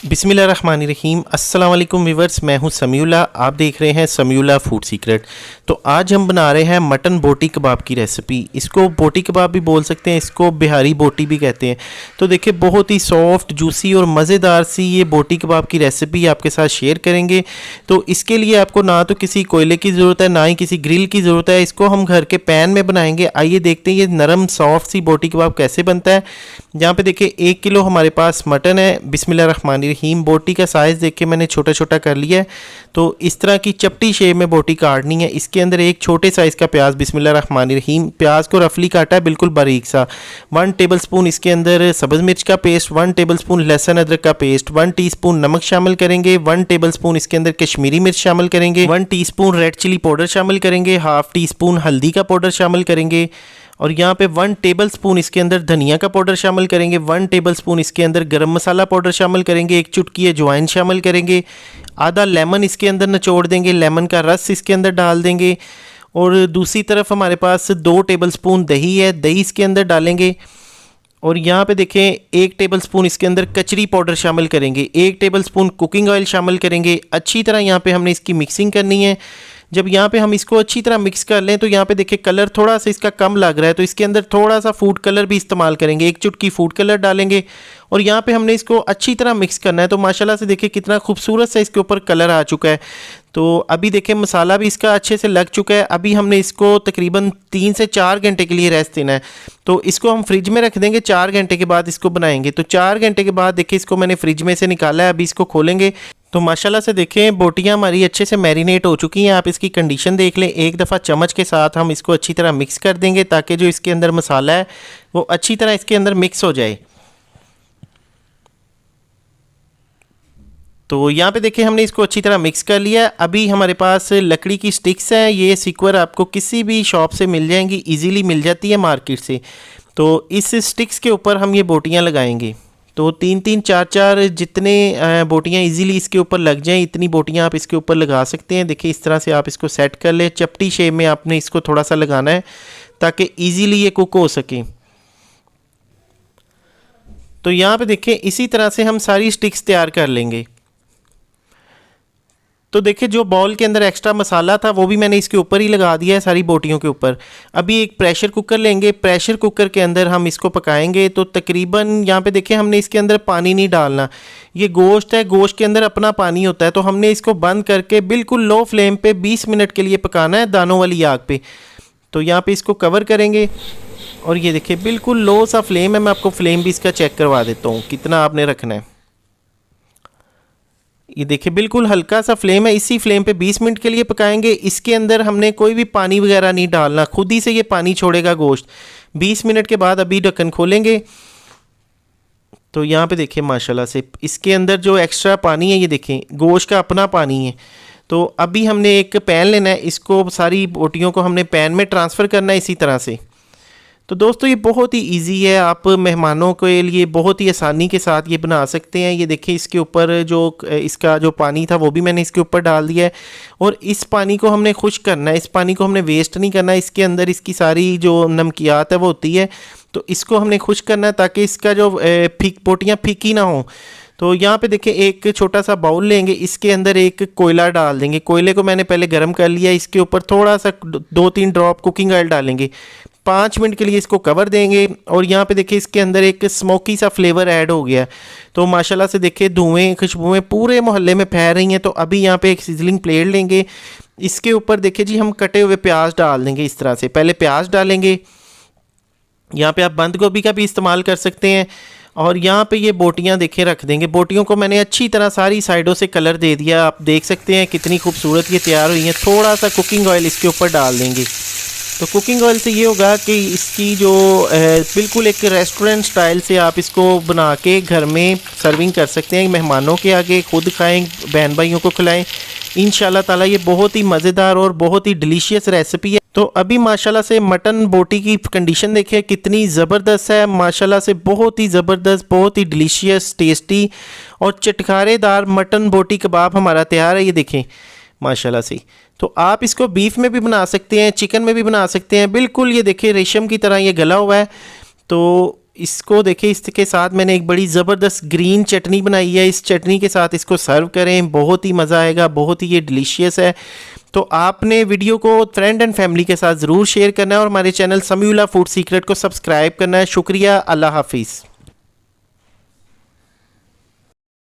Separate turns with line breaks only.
बिस्मिल्लाहिर्रहमानिर्रहीम। अस्सलाम वालेकुम व्यूअर्स, मैं हूं समीउल्लाह, आप देख रहे हैं समीउल्लाह फूड सीक्रेट। तो आज हम बना रहे हैं मटन बोटी कबाब की रेसिपी। इसको बोटी कबाब भी बोल सकते हैं, इसको बिहारी बोटी भी कहते हैं। तो देखिए, बहुत ही सॉफ्ट, जूसी और मज़ेदार सी ये बोटी कबाब की रेसिपी आपके साथ शेयर करेंगे। तो इसके लिए आपको ना तो किसी कोयले की ज़रूरत है, ना ही किसी ग्रिल की ज़रूरत है। इसको हम घर के पैन में बनाएंगे। आइए देखते हैं ये नरम सॉफ्ट सी बोटी कबाब कैसे बनता है। यहाँ पे देखिए 1 किलो हमारे पास मटन है। बिस्मिल्लाहिर्रहमानिर्रहीम। बोटी का साइज़ देख के मैंने छोटा छोटा कर लिया है। तो इस तरह की चपटी शेप में बोटी काटनी है। इसके अंदर एक छोटे साइज़ का प्याज, बिस्मिल्लाहिर्रहमानिर्रहीम, प्याज को रफली काटा है, बिल्कुल बारीक सा। 1 टेबलस्पून इसके अंदर सब्ज़ मिर्च का पेस्ट, 1 टेबलस्पून लहसुन अदरक का पेस्ट, 1 टीस्पून नमक शामिल करेंगे, 1 टेबलस्पून इसके अंदर कश्मीरी मिर्च शामिल करेंगे, 1 टीस्पून रेड चिली पाउडर शामिल करेंगे, हाफ टी स्पून हल्दी का पाउडर शामिल करेंगे, और यहाँ पे 1 टेबलस्पून इसके अंदर धनिया का पाउडर शामिल करेंगे, 1 टेबलस्पून इसके अंदर गरम मसाला पाउडर शामिल करेंगे, 1 चुटकी अजवाइन शामिल करेंगे, आधा लेमन इसके अंदर निचोड़ देंगे, लेमन का रस इसके अंदर डाल देंगे। और दूसरी तरफ हमारे पास 2 टेबलस्पून दही है, दही इसके अंदर डालेंगे। और यहाँ पे देखें 1 टेबलस्पून इसके अंदर कचरी पाउडर शामिल करेंगे, 1 टेबलस्पून कुकिंग ऑयल शामिल करेंगे। अच्छी तरह यहाँ पे हमने इसकी मिक्सिंग करनी है। जब यहाँ पे हम इसको अच्छी तरह मिक्स कर लें तो यहाँ पे देखिए कलर थोड़ा सा इसका कम लग रहा है, तो इसके अंदर थोड़ा सा फूड कलर भी इस्तेमाल करेंगे, 1 चुटकी फूड कलर डालेंगे। और यहाँ पे हमने इसको अच्छी तरह मिक्स करना है। तो माशाल्लाह से देखिए कितना खूबसूरत सा इसके ऊपर कलर आ चुका है। तो अभी देखिए मसाला भी इसका अच्छे से लग चुका है। अभी हमने इसको तकरीबन 3 से 4 घंटे के लिए रेस्ट देना है। तो इसको हम फ्रिज में रख देंगे, 4 घंटे के बाद इसको बनाएंगे। तो 4 घंटे के बाद देखिए इसको मैंने फ्रिज में से निकाला है। अभी इसको खोलेंगे तो माशाल्लाह से देखें बोटियाँ हमारी अच्छे से मैरिनेट हो चुकी हैं। आप इसकी कंडीशन देख लें। एक दफ़ा चम्मच के साथ हम इसको अच्छी तरह मिक्स कर देंगे ताकि जो इसके अंदर मसाला है वो अच्छी तरह इसके अंदर मिक्स हो जाए। तो यहाँ पे देखिए हमने इसको अच्छी तरह मिक्स कर लिया है। अभी हमारे पास लकड़ी की स्टिक्स हैं। ये सिक्वर आपको किसी भी शॉप से मिल जाएंगी, इजीली मिल जाती है मार्केट से। तो इस स्टिक्स के ऊपर हम ये बोटियाँ लगाएंगे। तो 3-3, 4-4 जितने बोटियाँ इजीली इसके ऊपर लग जाएं, इतनी बोटियाँ आप इसके ऊपर लगा सकते हैं। देखिए इस तरह से आप इसको सेट कर लें। चपटी शेप में आपने इसको थोड़ा सा लगाना है ताकि ईजीली ये कुक हो सके। तो यहाँ पे देखिए इसी तरह से हम सारी स्टिक्स तैयार कर लेंगे। तो देखिए जो बाउल के अंदर एक्स्ट्रा मसाला था वो भी मैंने इसके ऊपर ही लगा दिया है, सारी बोटियों के ऊपर। अभी एक प्रेशर कुकर लेंगे। प्रेशर कुकर के अंदर हम इसको पकाएंगे। तो तकरीबन यहाँ पे देखिए हमने इसके अंदर पानी नहीं डालना। ये गोश्त है, गोश्त के अंदर अपना पानी होता है। तो हमने इसको बंद करके बिल्कुल लो फ्लेम पे 20 मिनट के लिए पकाना है, दानों वाली आग पे। तो यहाँ पे इसको कवर करेंगे और ये देखिए बिल्कुल लो सा फ्लेम है। मैं आपको फ्लेम भी इसका चेक करवा देता हूँ कितना आपने रखना है। ये देखिए बिल्कुल हल्का सा फ्लेम है। इसी फ्लेम पे 20 मिनट के लिए पकाएंगे। इसके अंदर हमने कोई भी पानी वगैरह नहीं डालना, खुद ही से ये पानी छोड़ेगा गोश्त। 20 मिनट के बाद अभी ढक्कन खोलेंगे तो यहाँ पे देखिए माशाल्लाह से इसके अंदर जो एक्स्ट्रा पानी है ये देखें गोश्त का अपना पानी है। तो अभी हमने एक पैन लेना है, इसको सारी बोटियों को हमने पैन में ट्रांसफ़र करना है इसी तरह से। तो दोस्तों ये बहुत ही इजी है, आप मेहमानों के लिए बहुत ही आसानी के साथ ये बना सकते हैं। ये देखिए इसके ऊपर जो इसका जो पानी था वो भी मैंने इसके ऊपर डाल दिया है और इस पानी को हमने खुश्क करना है। इस पानी को हमने वेस्ट नहीं करना। इसके अंदर इसकी सारी जो नमकियात है वो होती है, तो इसको हमने खुश्क करना है ताकि इसका जो बोटियाँ फीकी ना हो। तो यहाँ पे देखिए एक छोटा सा बाउल लेंगे, इसके अंदर एक कोयला डाल देंगे। कोयले को मैंने पहले गर्म कर लिया। इसके ऊपर थोड़ा सा 2-3 ड्रॉप कुकिंग ऑयल डालेंगे। 5 मिनट के लिए इसको कवर देंगे और यहाँ पे देखिए इसके अंदर एक स्मोकी सा फ्लेवर ऐड हो गया। तो माशाल्लाह से देखिए धुएं खुशबुएं पूरे मोहल्ले में फैल रही हैं। तो अभी यहाँ पे एक सिजलिंग प्लेट लेंगे। इसके ऊपर देखिए जी हम कटे हुए प्याज डाल देंगे। इस तरह से पहले प्याज डालेंगे। यहाँ पे आप बंद गोभी का भी इस्तेमाल कर सकते हैं। और यहाँ पे ये बोटियाँ देखें रख देंगे। बोटियों को मैंने अच्छी तरह सारी साइडों से कलर दे दिया। आप देख सकते हैं कितनी खूबसूरत ये तैयार हुई हैं। थोड़ा सा कुकिंग ऑयल इसके ऊपर डाल देंगे। तो कुकिंग ऑयल से ये होगा कि इसकी जो बिल्कुल एक रेस्टोरेंट स्टाइल से आप इसको बना के घर में सर्विंग कर सकते हैं। मेहमानों के आगे, खुद खाएं, बहन भाइयों को खिलाएं। इंशाल्लाह ताला ये बहुत ही मज़ेदार और बहुत ही डिलीशियस रेसिपी है। तो अभी माशाल्लाह से मटन बोटी की कंडीशन देखिए कितनी ज़बरदस्त है। माशाल्लाह से बहुत ही ज़बरदस्त, बहुत ही डिलीशियस, टेस्टी और चटखारेदार मटन बोटी कबाब हमारा तैयार है। ये देखें माशाल्लाह से। तो आप इसको बीफ में भी बना सकते हैं, चिकन में भी बना सकते हैं। बिल्कुल ये देखिए रेशम की तरह ये गला हुआ है। तो इसको देखिए, इसके साथ मैंने एक बड़ी ज़बरदस्त ग्रीन चटनी बनाई है। इस चटनी के साथ इसको सर्व करें, बहुत ही मज़ा आएगा, बहुत ही ये डिलीशियस है। तो आपने वीडियो को फ्रेंड एंड फैमिली के साथ ज़रूर शेयर करना है और हमारे चैनल समीउल्लाह फूड सीक्रेट को सब्सक्राइब करना है। शुक्रिया, अल्लाह हाफिज़।